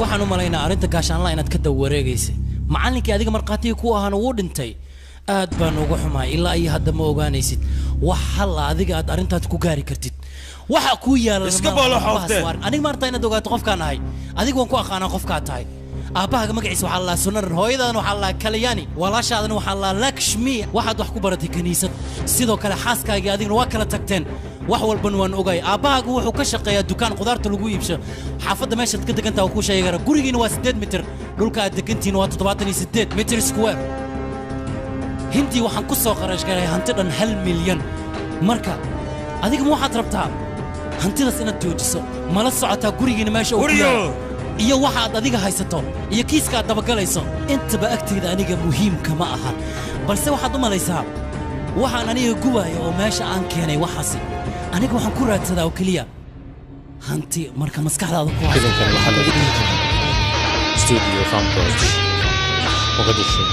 waxaan u malaynaa arinta gaashaanla inaad ka dawareegaysay macallinkii adiga marqaatiga ku ahaan uu dhintay aad baan uga xumaay ilaa ay hadda ma ogaanaysid wax hal adiga aad arintaad ku gaari kartid waxa ku yaala iska boolo xoofteen aniga maarta inaad ogaato qofkaan ahay adiga waan ku aqaanaa qofka tahay aabaha magaciisa waxa la sunan hooyadan waxa la kalyani walaashaadana waxa la lakshmi waxaad wax ku baratay kaniisad sidoo kale xaaskaaga adigna waa kala tagteen wax walban waan ogay aabahaagu wuxuu ka shaqeeyaa dukaan qudaarta lagu iibsho xaafadda meesha ka degantaa ku sheegay gurigiina waa 8 mitir dhulka aad degantiin waa 78 mitir square hindi waxaan ku soo qarash garay hanti dhan 1 milyan marka adiga ma waxaad rabtaa hantidaas inaad joojiso mala socotaa gurigiina meesha uu ku iyo waxa aad adiga haysato iyo kiiska aad dabagalayso intaba agteeda aniga muhiimka ma aha balse waxaad u malaysaa waxaan aniga gubayo oo meesha aan keenay waxaasi aniga waxaan ku raadsadaa oo kaliya hanti marka maskaxdaada ku hayso studio Fantasy Mogadishu